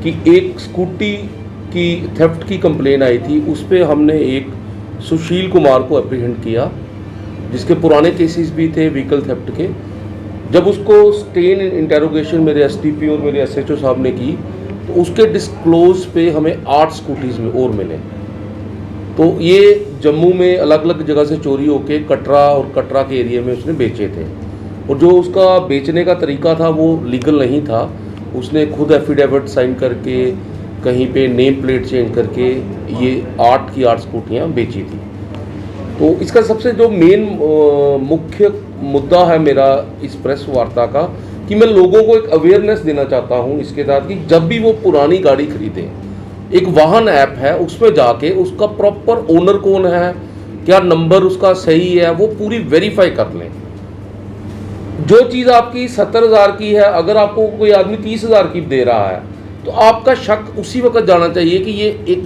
कि एक स्कूटी की थेफ्ट की कंप्लेन आई थी, उस पर हमने एक सुशील कुमार को अप्रीहेंड किया जिसके पुराने केसेस भी थे व्हीकल थेफ्ट के। जब उसको स्टेन इंटेरोगेशन मेरे एसडीपी और मेरे एसएचओ साहब ने की तो उसके डिस्क्लोज पे हमें 8 स्कूटीज़ में और मिले। तो ये जम्मू में अलग अलग जगह से चोरी होके कटरा और कटरा के एरिया में उसने बेचे थे, और जो उसका बेचने का तरीका था वो लीगल नहीं था। उसने खुद एफिडेविट साइन करके कहीं पे नेम प्लेट चेंज करके ये 8 की 8 स्कूटियाँ बेची थी। तो इसका सबसे जो मेन मुख्य मुद्दा है मेरा इस प्रेस वार्ता का कि मैं लोगों को एक अवेयरनेस देना चाहता हूँ इसके साथ कि जब भी वो पुरानी गाड़ी खरीदें, एक वाहन ऐप है उसमें जाके उसका प्रॉपर ओनर कौन है, क्या नंबर उसका सही है, वो पूरी वेरीफाई कर लें। जो चीज़ आपकी 70,000 की है, अगर आपको कोई आदमी 30,000 की दे रहा है तो आपका शक उसी वक्त जाना चाहिए कि ये एक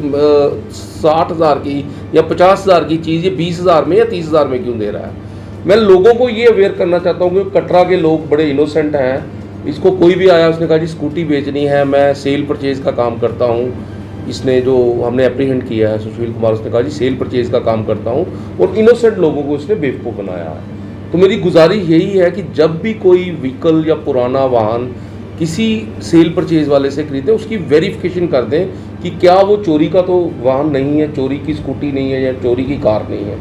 60,000 की या 50,000 की चीज़ ये 20,000 में या 30,000 में क्यों दे रहा है। मैं लोगों को ये अवेयर करना चाहता हूँ कि कटरा के लोग बड़े इनोसेंट हैं। इसको कोई भी आया, उसने कहा जी स्कूटी बेचनी है, मैं सेल परचेज़ का काम करता हूँ। इसने जो हमने अप्रीहेंड किया है सुशील कुमार, उसने कहा जी सेल परचेज़ का काम करता हूँ, और इनोसेंट लोगों को इसने बेवकूफ़ बनाया है। तो मेरी गुजारिश यही है कि जब भी कोई व्हीकल या पुराना वाहन किसी सेल परचेज वाले से खरीदें, उसकी वेरिफिकेशन कर दें कि क्या वो चोरी का तो वाहन नहीं है, चोरी की स्कूटी नहीं है या चोरी की कार नहीं है।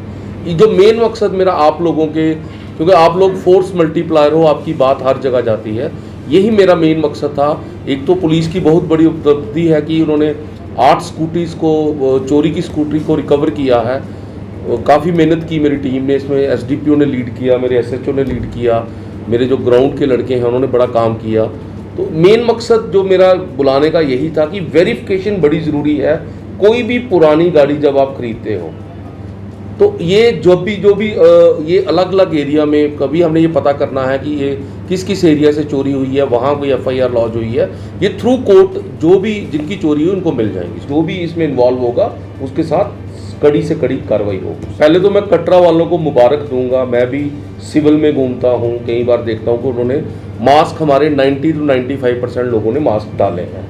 ये जो मेन मकसद मेरा आप लोगों के, क्योंकि आप लोग फोर्स मल्टीप्लायर हो, आपकी बात हर जगह जाती है, यही मेरा मेन मकसद था। एक तो पुलिस की बहुत बड़ी उपलब्धि है कि उन्होंने 8 स्कूटीज़ को, चोरी की स्कूटी को रिकवर किया है। काफ़ी मेहनत की मेरी टीम ने इसमें, एसडीपीओ ने लीड किया, मेरे एसएचओ ने लीड किया, मेरे जो ग्राउंड के लड़के हैं उन्होंने बड़ा काम किया। तो मेन मकसद जो मेरा बुलाने का यही था कि वेरिफिकेशन बड़ी ज़रूरी है। कोई भी पुरानी गाड़ी जब आप खरीदते हो तो ये जो भी ये अलग अलग एरिया में कभी हमने ये पता करना है कि ये किस किस एरिया से चोरी हुई है, वहाँ कोई एफआईआर लॉन्च हुई है। ये थ्रू कोर्ट जो भी जिनकी चोरी हुई उनको मिल जाएंगी, जो भी इसमें इन्वॉल्व होगा उसके साथ कड़ी से कड़ी कार्रवाई होगी। पहले तो मैं कटरा वालों को मुबारक दूंगा। मैं भी सिविल में घूमता हूँ, कई बार देखता हूँ कि उन्होंने मास्क, हमारे 90 to 95% लोगों ने मास्क डाले हैं।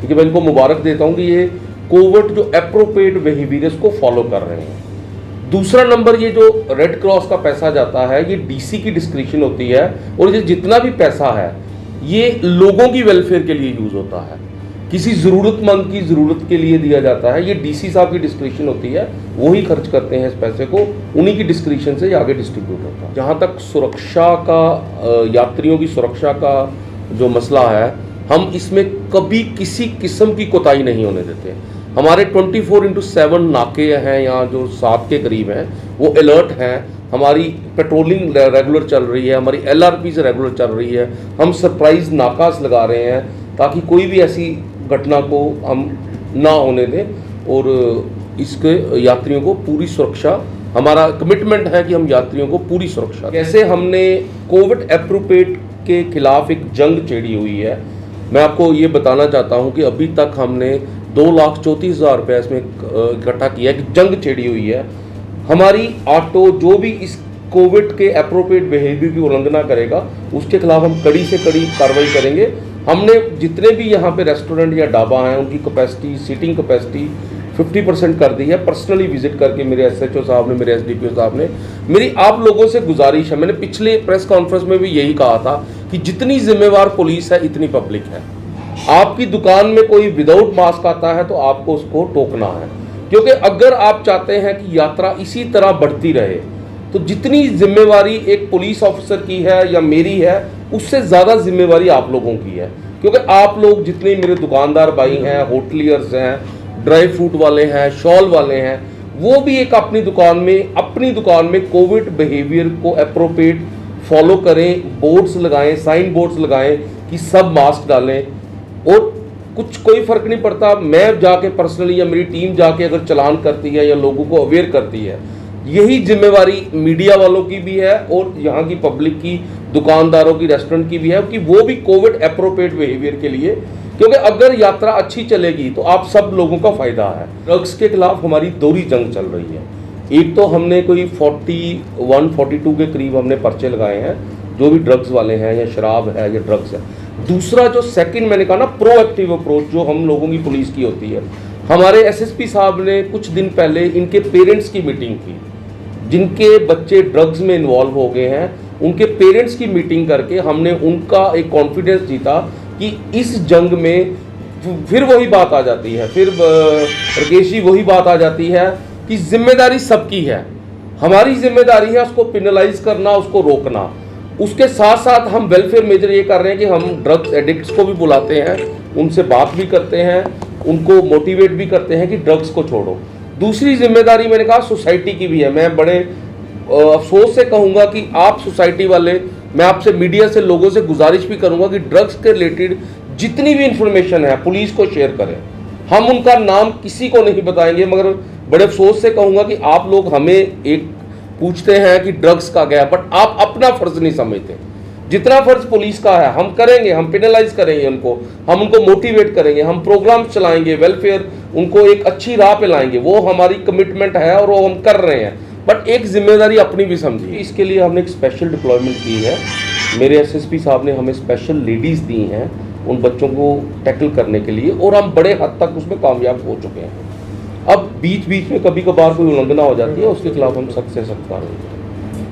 ठीक है, मैं इनको मुबारक देता हूँ कि ये कोविड जो एप्रोप्रिएट बिहेवियर इसको फॉलो कर रहे हैं। दूसरा नंबर, ये जो रेड क्रॉस का पैसा जाता है ये डीसी की डिस्क्रिप्शन होती है, और ये जितना भी पैसा है ये लोगों की वेलफेयर के लिए यूज़ होता है, किसी ज़रूरतमंद की ज़रूरत के लिए दिया जाता है। ये डीसी साहब की डिस्क्रिप्शन होती है, वही खर्च करते हैं इस पैसे को, उन्हीं की डिस्क्रिप्शन से आगे डिस्ट्रीब्यूट होता है। जहाँ तक सुरक्षा का, यात्रियों की सुरक्षा का जो मसला है, हम इसमें कभी किसी किस्म की कोताही नहीं होने देते। हमारे 24/7 नाके हैं यहाँ जो 7 के करीब हैं, वो अलर्ट हैं। हमारी पेट्रोलिंग रेगुलर चल रही है, हमारी LRP से रेगुलर चल रही है। हम सरप्राइज नाकास लगा रहे हैं ताकि कोई भी ऐसी घटना को हम ना होने दें, और इसके यात्रियों को पूरी सुरक्षा, हमारा कमिटमेंट है कि हम यात्रियों को पूरी सुरक्षा। कैसे हमने कोविड एप्रोप्रिएट के खिलाफ एक जंग छेड़ी हुई है, मैं आपको ये बताना चाहता हूँ कि अभी तक हमने 2,34,000 रुपये इसमें इकट्ठा किया है, कि जंग छेड़ी हुई है। हमारी ऑटो जो भी इस कोविड के एप्रोप्रिएट बिहेवियर की उल्लंघना करेगा उसके खिलाफ हम कड़ी से कड़ी कार्रवाई करेंगे। हमने जितने भी यहाँ पे रेस्टोरेंट या ढाबा हैं उनकी कैपेसिटी, सीटिंग कैपेसिटी 50% कर दी है। पर्सनली विजिट करके मेरे एसएचओ साहब ने, मेरे एसडीपीओ साहब ने, मेरी आप लोगों से गुजारिश है, मैंने पिछले प्रेस कॉन्फ्रेंस में भी यही कहा था कि जितनी जिम्मेवार पुलिस है इतनी पब्लिक है। आपकी दुकान में कोई विदाउट मास्क आता है तो आपको उसको टोकना है, क्योंकि अगर आप चाहते हैं कि यात्रा इसी तरह बढ़ती रहे तो जितनी जिम्मेवारी एक पुलिस ऑफिसर की है या मेरी है, उससे ज़्यादा जिम्मेवारी आप लोगों की है। क्योंकि आप लोग जितने मेरे दुकानदार भाई हैं, होटलियर्स हैं, ड्राई फ्रूट वाले हैं, शॉल वाले हैं, वो भी एक अपनी दुकान में कोविड बिहेवियर को एप्रोप्रिएट फॉलो करें, बोर्ड्स लगाएं, साइन बोर्ड्स लगाएं कि सब मास्क डालें। और कुछ कोई फ़र्क नहीं पड़ता, मैं जाके पर्सनली या मेरी टीम जाके अगर चलान करती है या लोगों को अवेयर करती है, यही जिम्मेवारी मीडिया वालों की भी है और यहाँ की पब्लिक की, दुकानदारों की, रेस्टोरेंट की भी है कि वो भी कोविड एप्रोप्रिएट बिहेवियर के लिए, क्योंकि अगर यात्रा अच्छी चलेगी तो आप सब लोगों का फ़ायदा है। ड्रग्स के खिलाफ हमारी दोहरी जंग चल रही है। एक तो हमने कोई 41-42 के करीब हमने पर्चे लगाए हैं जो भी ड्रग्स वाले हैं या शराब है या ड्रग्स है। दूसरा जो सेकंड मैंने कहा ना, प्रोएक्टिव अप्रोच जो हम लोगों की पुलिस की होती है। हमारे एसएसपी साहब ने कुछ दिन पहले इनके पेरेंट्स की मीटिंग की, जिनके बच्चे ड्रग्स में इन्वॉल्व हो गए हैं, उनके पेरेंट्स की मीटिंग करके हमने उनका एक कॉन्फिडेंस जीता कि इस जंग में फिर वही बात आ जाती है, फिर राकेश जी वही बात आ जाती है कि जिम्मेदारी सबकी है। हमारी जिम्मेदारी है उसको पिनलाइज करना, उसको रोकना। उसके साथ साथ हम वेलफेयर मेजर ये कर रहे हैं कि हम ड्रग्स एडिक्ट्स को भी बुलाते हैं, उनसे बात भी करते हैं, उनको मोटिवेट भी करते हैं कि ड्रग्स को छोड़ो। दूसरी जिम्मेदारी मैंने कहा सोसाइटी की भी है। मैं बड़े अफसोस से कहूँगा कि आप सोसाइटी वाले, मैं आपसे मीडिया से लोगों से गुजारिश भी करूँगा कि ड्रग्स के रिलेटेड जितनी भी इंफॉर्मेशन है पुलिस को शेयर करें। हम उनका नाम किसी को नहीं बताएंगे, मगर बड़े अफसोस से कहूँगा कि आप लोग हमें एक पूछते हैं कि ड्रग्स का गया, बट आप अपना फर्ज नहीं समझते। जितना फर्ज पुलिस का है हम करेंगे, हम पेनलाइज करेंगे उनको, हम उनको मोटिवेट करेंगे, हम प्रोग्राम चलाएंगे, वेलफेयर उनको एक अच्छी राह पे लाएंगे। वो हमारी कमिटमेंट है और वो हम कर रहे हैं, बट एक जिम्मेदारी अपनी भी समझिए। इसके लिए हमने एक स्पेशल डिप्लॉयमेंट की है। मेरे एसएसपी साहब ने हमें स्पेशल लेडीज़ दी हैं उन बच्चों को टैकल करने के लिए, और हम बड़े हद तक उसमें कामयाब हो चुके हैं। अब बीच बीच में कभी कभार कोई उल्लंघना हो जाती है, उसके खिलाफ हम सख्त से सख्त कार्रवाई करेंगे।